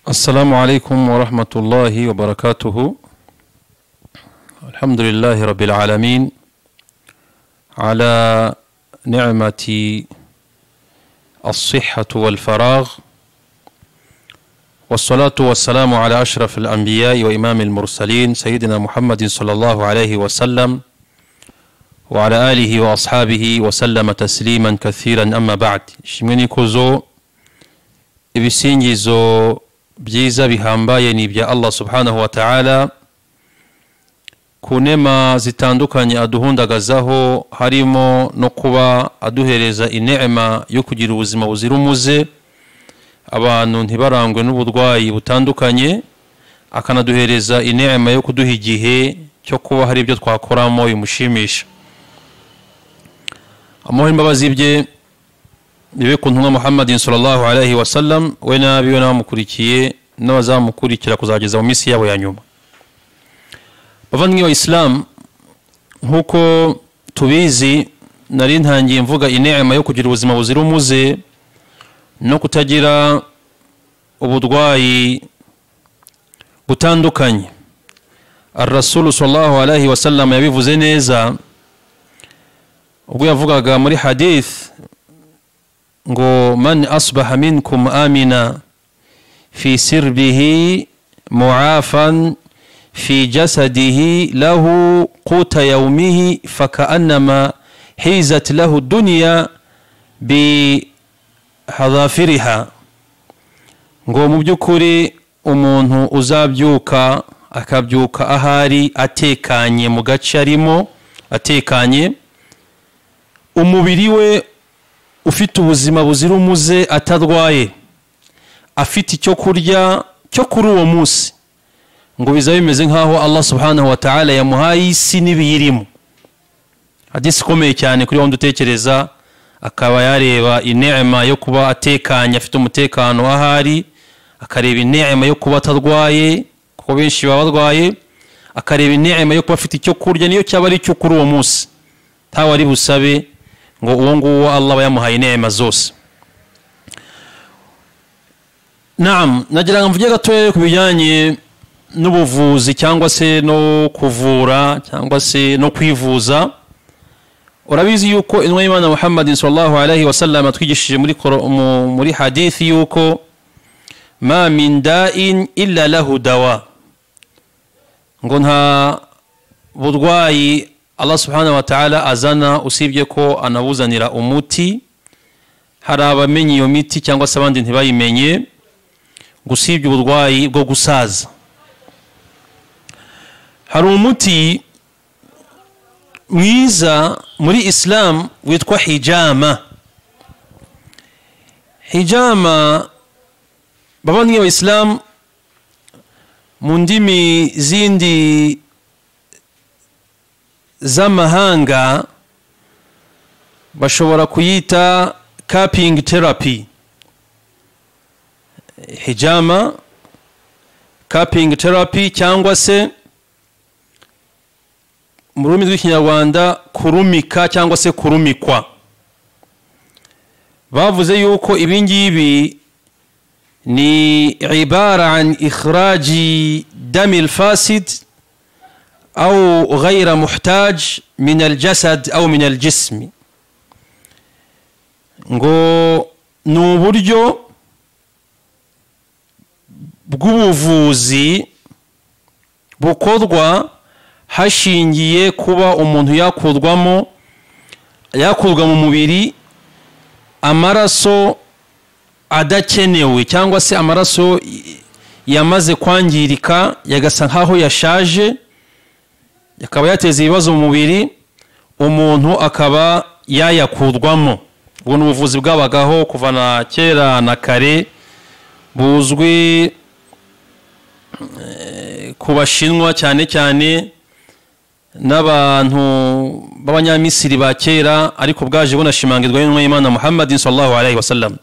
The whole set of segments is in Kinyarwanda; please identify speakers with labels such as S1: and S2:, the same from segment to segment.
S1: السلام عليكم ورحمة الله وبركاته. الحمد لله رب العالمين على نعمة الصحة والفراغ، والصلاة والسلام على أشرف الأنبياء وإمام المرسلين سيدنا محمد صلى الله عليه وسلم وعلى آله وأصحابه وسلم تسليما كثيرا. أما بعد، shimweni kuzo ibisingizo byiza bihambaye ni bya Allah subhanahu wa ta'ala ku nema zitandukanye aduhundagazaho, harimo no kuba aduhereza inema yo kugira ubuzima buzira umuze, abantu ntibarangwe n'uburwayi butandukanye, akanaduhereza inema yo kuduha igihe cyo kuba hari ibyo twakoramo bimushimisha. Amahoro imbabazi bye bibe ku ntumwa Muhammadin sallallahu alaihi wasallam, we nabiwe n'abamukurikiye n'abazamukurikira kuzageza mu minsi yabo ya nyuma. Bavandimwe wa Islam, nkuko tubizi, nari ntangiye mvuga inema yo kugira ubuzima buzira umuze no kutagira uburwayi butandukanye. Ar-Rasul sallallahu alaihi wasallam yabivuze neza ubwo yavugaga muri hadith ngo man asbaha minkum amina fi sirbihi mu'afan fi jasadihi lahu quta yawmihi fakaannama hizat lahu dunya bi hadafiriha. Ngo mu byukuri umuntu uzabyuka akabyuka ahari atekanye mu gace arimo atekanye, umubiri we ufite ubuzima buzira umuze, atarwaye, afite icyo kurya cyo kuri uwo munsi, ngo biza bimeze nkaho Allah subhanahu wa ta'ala yamuhaye isi n'ibiyirimo. Hadisi ikomeye cyane kuri wanda utekereza, akaba yareba inema yo kuba atekanye, afite umutekano ahari, akareba inema yo kuba atarwaye kuko benshi baba barwaye, akareba inema yo kuba afite icyo kurya niyo cyaba ari cyo kuri uwo munsi, ntawe ari busabe ngo uwo nguwo Allah yamuhaye inema zose. Naam, nagira ngo mvuge gatoya ku bijyanye n'ubuvuzi cyangwa se no kuvura cyangwa se no kwivuza. Urabizi yuko intumwa y'Imana Muhammadin sallallahu alaihi wasallam atwigishije muri hadithi yuko ma min da'in illa lahu dawa, ngo nta burwayi Allah subhanahu wa ta'ala azana usibye ko anabuzanira umuti. Hari abamenye iyo miti cyangwa se abandi ntibayimenye, gusibye uburwayi bwo gusaza. Hari umuti mwiza muri Islam witwa hijama. Hijama, bavandimwe wa Islam, mu ndimi zindi z'amahanga bashobora kuyita cupping therapy. Hijama, cupping therapy, cyangwa se mu rurimi rw'ikinyarwanda kurumika cyangwa se kurumikwa. Bavuze yuko ibingibi ni ibara an ikhraji dami al-fasid أو غير محتاج من الجسد أو من الجسم. ngo nuburyo bw'ubuvuzi bukorwa hashingiye kuba umuntu yakurwa mu mubiri amaraso adakenewe cyangwa se amaraso yamaze kwangirika yagasa nkaho yashaje, yakaba yateza ibibazo mu mubiri, umuntu akaba yayakurwamo. Ubwo ni ubuvuzi bwabagaho kuva na kera na kare, buzwi ku Bashinwa cyane cyane n'abantu b'Abanyamisiri ba kera, ariko bwaje bunashimangirwa n'intumwa y'Imana Muhammadin sallallahu alaihi wasallam.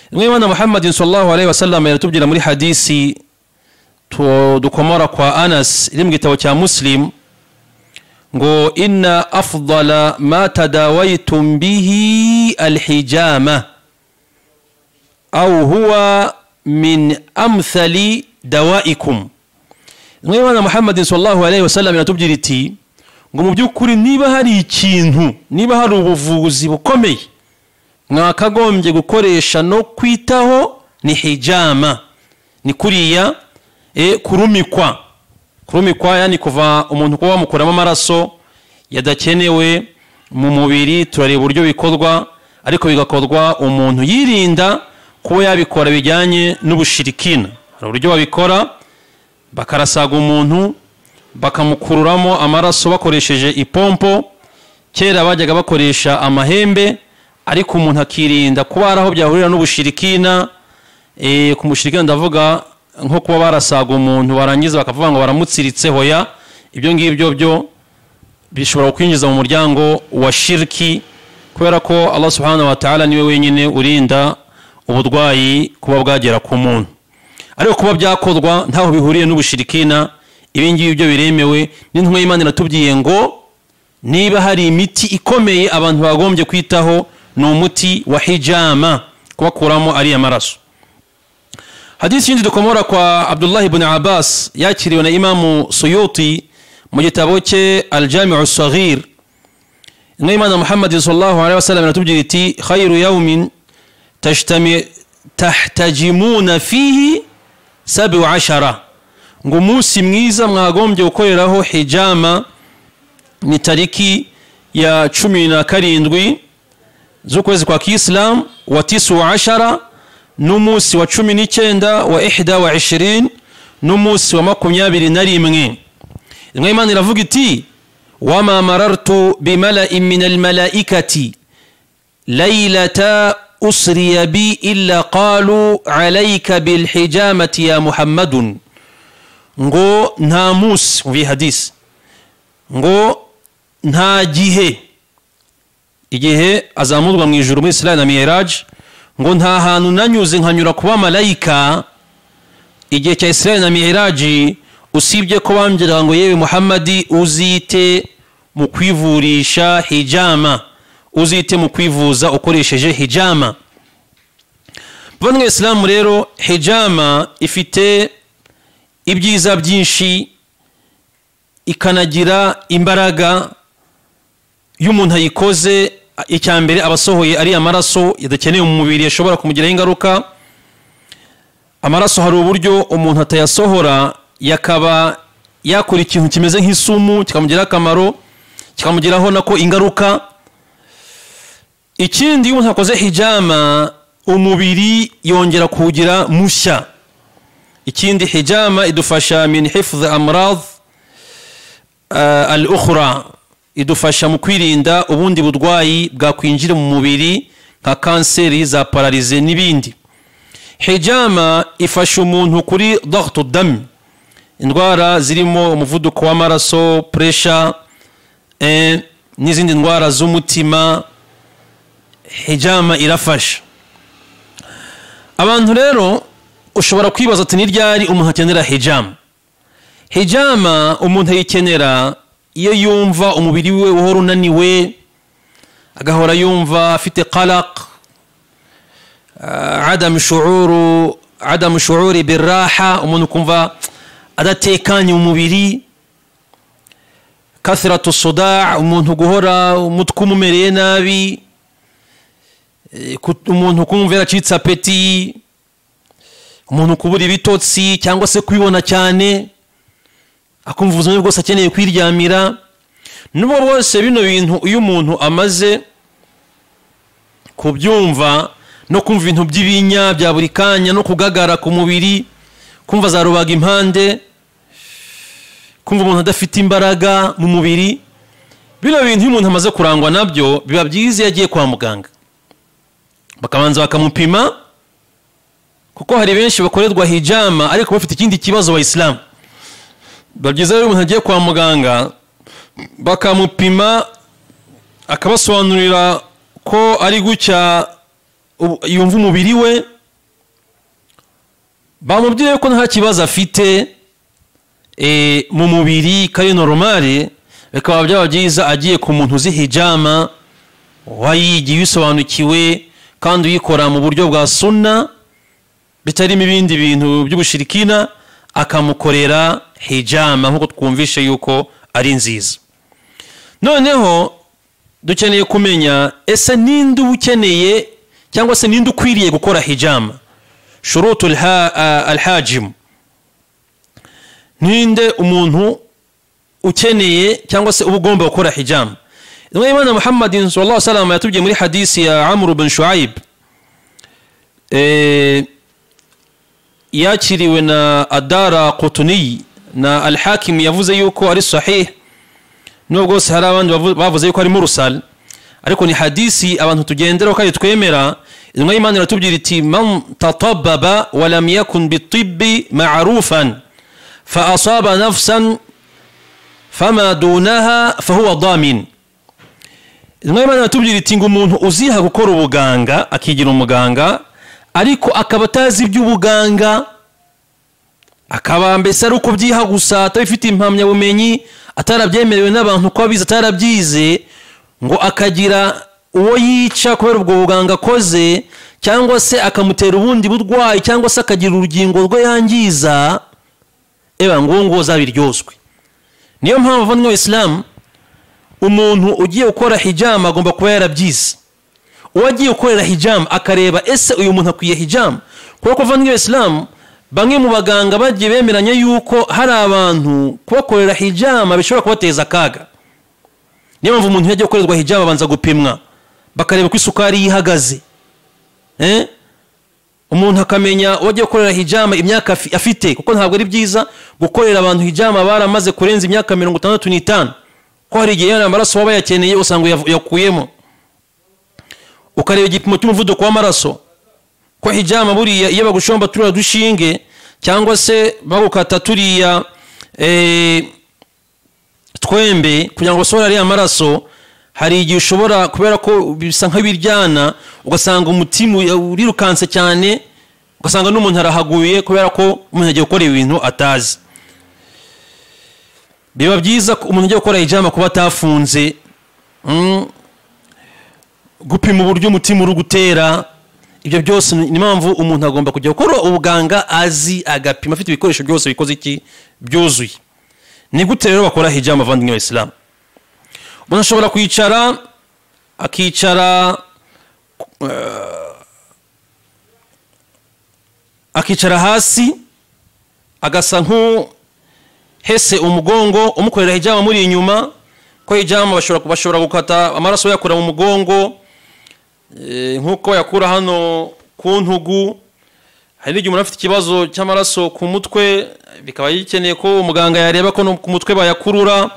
S1: Intumwa y'Imana Muhammadin sallallahu alaihi wasallam yaratubwira muri hadisi dukomora kwa Anas iri mu gitabo cya Muslim ngo inna afdala ma tadawaitum bihi alhijama au huwa min amthali dawaikum. Mwimana Muhammad sallallahu alaihi wasallam yatubwira iti ngo mu byukuri niba hari ikintu, niba hari ubuvuzi bukomeye mwakagombye gukoresha no kwitaho ni hijama, ni kuriya kurumikwa. Kurumikwa yani kuva umuntu kuba mukuramo amaraso yadakenewe mu mubiri. Turareba uburyo bikorwa, ariko bigakorwa umuntu yirinda kuba yabikora bijyanye n'ubushirikina. Hari uburyo babikora, bakarasaga umuntu bakamukururamo amaraso bakoresheje ipompo. Kera bajyaga bakoresha amahembe, ariko umuntu akirinda kuba hari aho byahurira n'ubushirikina. Ku mushirikina ndavuga nko kuba barasaga umuntu barangiza bakavuga ngo baramutsiritse. Hoya, ibyo ngibyo byo bishobora kwinjiza mu muryango wa shirki, kubera ko Allah subhanahu wa ta'ala niwe wenyine urinda ubudwayi kuba bwagera ku muntu. Ariko kuba byakorwa ntaho bihuriye n'ubushirikina, ibi ngibi byo biremewe. N'intumwa y'Imana iratubwiye ngo niba hari imiti ikomeye abantu bagombye kwitaho ni umuti wa hijama, kubakuramo ari amaraso. Hadithi yindi dukomora kwa Abdullah ibn Abbas yakiriwe na Imamu Suyuti mu gitabo cye Al-Jami'u Saghir. Intumwa y'Imana Muhammad sallallahu alaihi wasallam iratubwira iti khayru yawmin tahtajimuna fihi 17, ngo umunsi mwiza mwagombye gukoreraho hijama ni tariki ya 17 z'ukwezi kwa Kiislamu wa 19 n'umunsi wa 19 wa 21 n'umunsi wa 21. Intumwa y'Imana iravuga iti wama marartu bimala'in min almalaikati laylata usriya bi illa qalu alayka bilhijamati ya Muhammadun. Ngo nta munsi, mu hadisi ngo nta igihe azamurwa mu ijuru muri Isra na Mi'raj, ngo nta hantu nanyuze nkanyura kuba malayika igihe cya Isra na Mi'raj usibye ko bambwira ngo yewe Muhammadi uzite mu kwivurisha hijama, uzite mu kwivuza ukoresheje hijama. Bavandimwe Islamu, rero hijama ifite ibyiza byinshi, ikanagira imbaraga y'umuntu ayikoze. Icyambere abasohoye ari amaraso yadakeneye mu mubiri yashobora kumugiraho ingaruka. Amaraso hari uburyo umuntu atayasohora yakaba yakora ikintu kimeze nk'isumu kikamugiraho akamaro, kikamugiraho nako ingaruka. Ikindi, iyo umuntu akoze hijama umubiri yongera kugira mushya. Ikindi, hijama idufasha min hifdh amrad al-ukhra, idufasha mu kwirinda ubundi budwayi bwakwinjira mu mubiri nka kanseri, za paralize n'ibindi. Hijama ifasha umuntu kuri daghtu dam, indwara zirimo umuvuduko w'amaraso, pressure, n'izindi ndwara z'umutima. Hijama irafasha abantu. Rero ushobora kwibaza ati ni ryari umuntu akenera hijama? Hijama umuntu ayikenera iyo yumva umubiri we uhora unaniwe, agahora yumva afite qalaq, adam shuuri birraha, umuntu kumva adatekanye mu mubiri, kathratu suda', umuntu guhora umutwe umumereye nabi, umuntu kumva yaracitse apeti, umuntu kubura ibitotsi cyangwa se kwibona cyane, akumva ubuzima bwose akeneye kwiryamira. Nubwo bwose bino bintu iyo umuntu amaze kubyumva no kumva ibintu by'ibinya bya buri kanya no kugagara ku mubiri, kumva za rubaga impande, kumva umuntu adafite imbaraga mu mubiri, bino bintu iyo umuntu amaze kurangwa nabyo biba byiza yagiye kwa muganga bakabanza bakamupima, kuko hari benshi bakorerwa hijama ariko bafite ikindi kibazo Abayisilamu. Biba byiza rero umuntu agiye kwa muganga bakamupima, akabasobanurira ko ari gutya yumva umubiri we, bamubwiye ko nta kibazo afite mu mubiri kari normale, bikaba byaba byiza agiye ku muntu uzi hijama, wayigiye usobanukiwe kandi uyikora mu buryo bwa sunna, bitarimo ibindi bintu by'ubushirikina, akamukorera hijama nkuko twumvishe yuko ari nziza. Noneho dukeneye kumenya ese ninde ukeneye cyangwa se ninde ukwiriye gukora hijama, shurutul alhajim, ninde umuntu ukeneye cyangwa se ubugomba gukora hijama. Imana Muhammadin sallallahu alaihi wasallam yatubwiye muri hadisi ya Amr ibn Shuaib yakiriwe na Adara Qutni na Al-Hakim, yavuze yuko ari sahih, nubwo se hari abandi bavuze yuko ari mursal, ariko ni hadisi abantu tugendera kandi twemera. Imana iratubwira iti man tatabbaba wa lam yakun bitibbi ma'rufan fa asaba nafsan fama dunaha fa huwa damin. Imana iratubwira iti ngo umuntu uziha gukora ubuganga akigira umuganga ariko akaba atazi iby'ubuganga, akaba mbese ari uko byiha gusa atabifite impamyabumenyi, atarabyemerewe n'abantu ko abizi atarabyize, ngo akagira uwo yica kubera ubwo buganga akoze, cyangwa se akamutera ubundi burwayi, cyangwa se akagira urugingo rwe yangiza, ngo zabiryoswe. Niyo mpamvu abavandimwe b'Islam, umuntu ugiye gukora hijama agomba kuba yarabyize. Uwagiye gukorera hijama akareba ese uyu muntu akwiye hijama, kuko abavandimwe b'Islam bamwe mu baganga bagiye bemeranya yuko hari abantu kubakorera hijama bishobora kubateza akaga. Niyo mpamvu umuntu yagiye gukorerwa hijama abanza gupimwa, bakareba ko isukari yihagaze, umuntu akamenya uwagiye gukorera hijama imyaka afite, kuko ntabwo ari byiza gukorera abantu hijama baramaze kurenza imyaka 65, ko hari igihe yana amaraso baba yakeneye usanga yakuyemo. Ukareba igipimo cy'umuvuduko w'amaraso, ko hijama buriya iyo bagushomba turiya dushinge cyangwa se bagukata turiya twembe kugira ngo basohore ariya maraso, hari igihe ushobora kubera ko bisa nk'ibiryana ugasanga umutima urirukanse cyane, ugasanga n'umuntu arahaguye kubera ko umuntu agiye gukora ibintu atazi. Biba byiza ko umuntu agiye gukora hijama kuba atafunze, gupima uburyo umutima uri gutera, ibyo byose ni impamvu umuntu agomba kujya gukora ubuganga azi, agapima afite ibikoresho byose bikoze iki byuzuye. Ni gute rero bakora hijama abavandimwe b'Islam? Umuntu ashobora kwicara akicara hasi agasa hese umugongo, umukorera hijama muri inyuma, ko hijama bashobora gukata amaraso yakura mu mugongo nkuko yakura hano ku ntugu. Hari igihe umuntu afite ikibazo cy'amaraso ku mutwe, bikaba yikeneye ko umuganga yareba ko no ku mutwe bayakurura,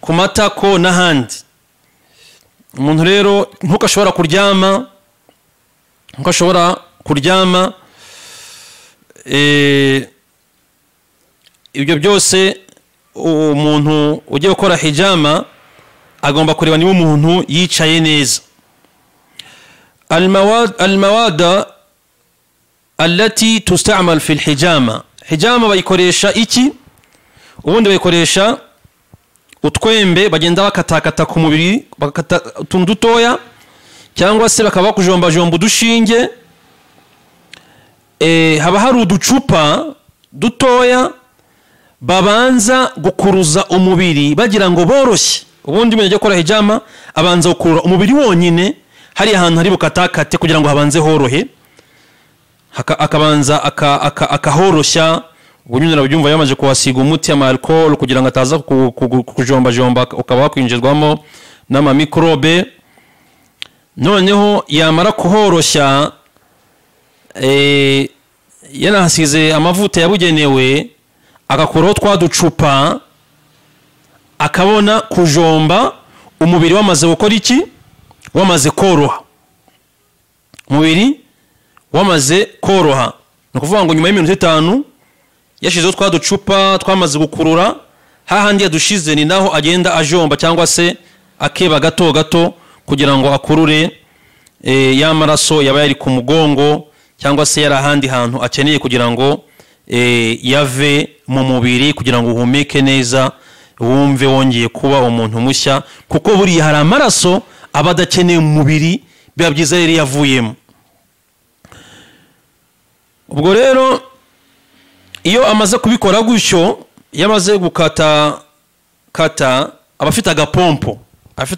S1: ku matako n'ahandi. Umuntu rero nkuko ashobora kuryama, ibyo byose umuntu ugiye gukora hijama agomba kureba niba umuntu yicaye neza. المواد التي تستعمل في الحجامة، hijama bayikoresha iki? Ubundi bayikoresha utwembe bagenda bakatakata ku mubiri, bakata utuntu dutoya, cyangwa se bakaba bakujombajomba udushinge. Haba hari uducupa dutoya babanza gukuruza umubiri bagira ngo boroshye. Ubundi umuntu ajya gukora hijama abanza gukurura umubiri wonyine, hari ahantu hari bukatakate kugira ngo habanze horohe, akabanza akahoroshya. Ubwo nyine urabyumva yamaze kuhasiga umuti ama alcohol kugira ngo ataza kujombajomba ukaba wakwinjirwamo n'ama microbe. Noneho yamara kuhoroshya, yanahasize amavuta yabugenewe, agakuraho twaducupa, akabona kujomba umubiri wamaze gukora iki? Wamaze koroha. Umubiri wamaze koroha, no kuvuga ngo nyuma y'iminota 5 yashizeho twaducupa twamaze gukurura, hahandi yadushize ni naho agenda ajomba cyangwa se akeba gato gato kugira ngo akurure y'amaraso yaba yari ku mugongo cyangwa se yari ahandi hantu akeneye kugira ngo yave mu mubiri, kugira ngo uhumeke neza, wumve wongeye kuba umuntu mushya, kuko buriya hari amaraso aba adakeneye mu mubiri, biba byiza rero yavuyemo. ubwo rero iyo amaze kubikora gutyo yamaze gukata abafite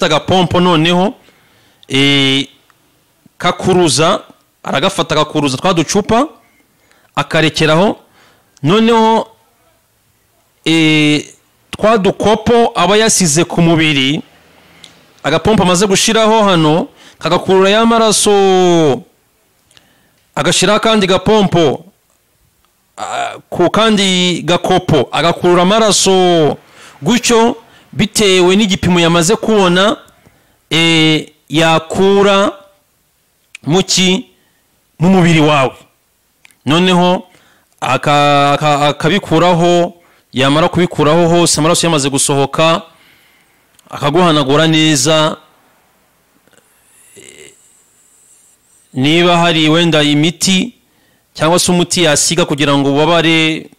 S1: agapompo noneho kakuruza aragafata akakuruza twaducupa akarekeraho noneho twadukopo aba yasize ku mubiri agapompo amaze gushiraho hano kagakurura y'amaraso agashira kandi gapompo ku kandi gakopo agakurura amaraso gutyo bitewe n'igipimo yamaze kubona yakura mu mubiri wawe noneho akabikuraho yamara kubikuraho hose amaraso yamaze gusohoka akaguhanagura neza niba hari wenda imiti cyangwa se umuti yasiga kugira ngo ubabare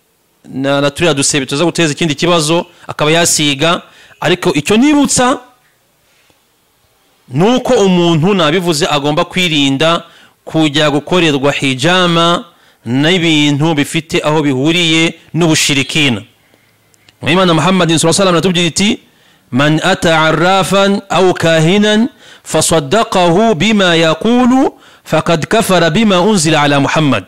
S1: na turiya dusebe tuza guteza ikindi kibazo akaba yasiga ariko icyo nibutsa nuko umuntu nabivuze agomba kwirinda kujya gukorerwa hijama n'ibintu bifite aho bihuriye n'ubushirikina. Imana Muhammad sallallahu alaihi wasallam atubwira iti man ata arrafan aw kahinan fasaddaqahu bima yaqulu faqad kafara bima unzila ala Muhammad.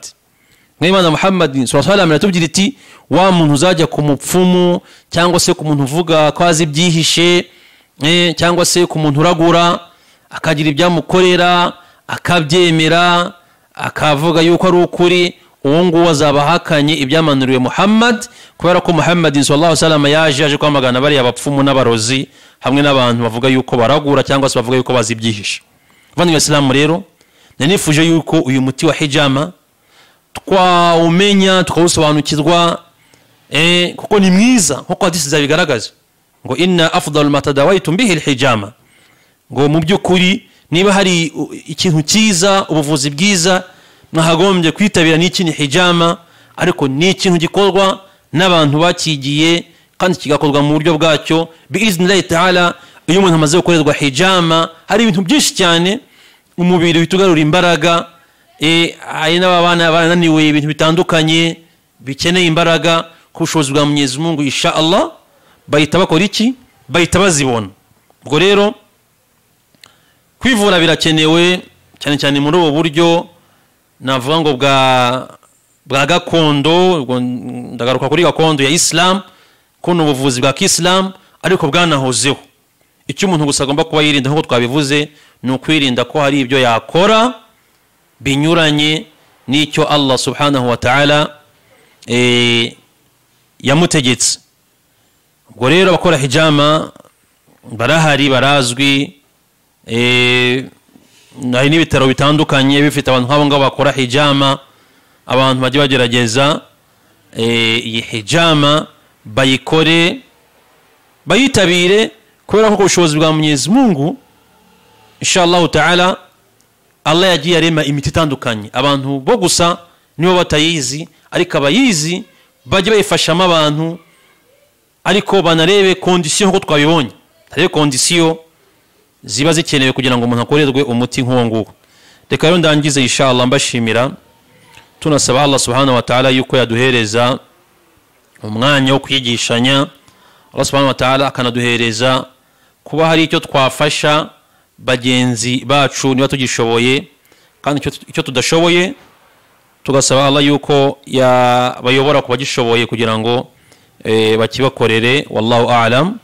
S1: Imana Muhammad sallallahu alaihi wasallam atubwira iti wa muntu uzajya ku mupfumu cyangwa se ku muntu uvuga kwazi byihishe cyangwa se ku muntu uragura akagira ibyamukorera akabyemera akavuga yuko ari ukuri uwo nguwo azabahakanye ibyamanuriwe Muhammad kubera ko Muhammad sallallahu alaihi wasallam yaje kwamagana bari abapfumu n'abarozi hamwe n'abantu bavuga yuko baragura cyangwa se bavuga yuko bazibyihisha. Bavandimwe Islam rero nanifuje yuko uyu muti wa hijama twawumenya tukawusobanukirwa kuko ni mwiza nkuko hadisi zabigaragaza ngo inna afdal ma tadawaitum bihi alhijama ngo mu byukuri niba hari ikintu cyiza ubuvuzi bwiza mwahagombye kwitabira n'iki ni hijama ariko ni ikintu gikorwa n'abantu bakigiye kandi kigakorwa mu buryo bwacyo biiznillah ta'ala. Iyo umuntu amaze gukorerwa hijama hari ibintu byinshi cyane umubiri bitugarura imbaraga ari n'abana bananiwe ibintu bitandukanye bikeneye imbaraga ku bushobozi bwa Mwenyezi Mungu insha Allah bahita bakora iki bahita bazibona. Ubwo rero kwivura birakenewe cyane cyane muri ubu buryo navuga ngo bwa gakondo ndagaruka kuri gakondo ya Islam kuno ubuvuzi bwa Islam ariko bwanahozeho. Icyo umuntu gusa agomba kuba yirinda nko twabivuze ni ukwirinda ko hari ibyo yakora binyuranye n'icyo Allah subhanahu wa ta'ala yamutegetse. Ubwo rero abakora hijama barahari barazwi hari n'ibitaro bitandukanye bifite abantu nk'abo ngabo bakora hijama abantu bajye bagerageza iyi hijama bayikore bayitabire kubera ko ubushobozi bwa Mwenyezi Mungu inshallah ta'ala Allah yagiye arema imiti itandukanye abantu bo gusa nibo batayizi ariko abayizi bajye bayifashamo abantu ariko banarebe condition ko twabibonye hari condition ziba zikenewe kugira ngo umuntu akorerwe umuti nk'uwo nguwo. Reka rero ndangize inshallah mbashimira tunasaba Allah subhanahu wa ta'ala yuko yaduhereza umwanya wo kwigishanya Allah subhanahu wa ta'ala akanaduhereza kuba hari icyo twafasha bagenzi bacu niba tugishoboye kandi icyo tudashoboye tugasaba Allah yuko yabayobora kubagishoboye kugira ngo bakibakorere. Wallahu a'lam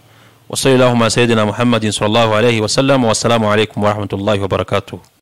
S1: wa sallallahu ala sayyidina Muhammadin sallallahu alayhi wa sallam wa assalamu alaykum wa rahmatullahi wa barakatuh.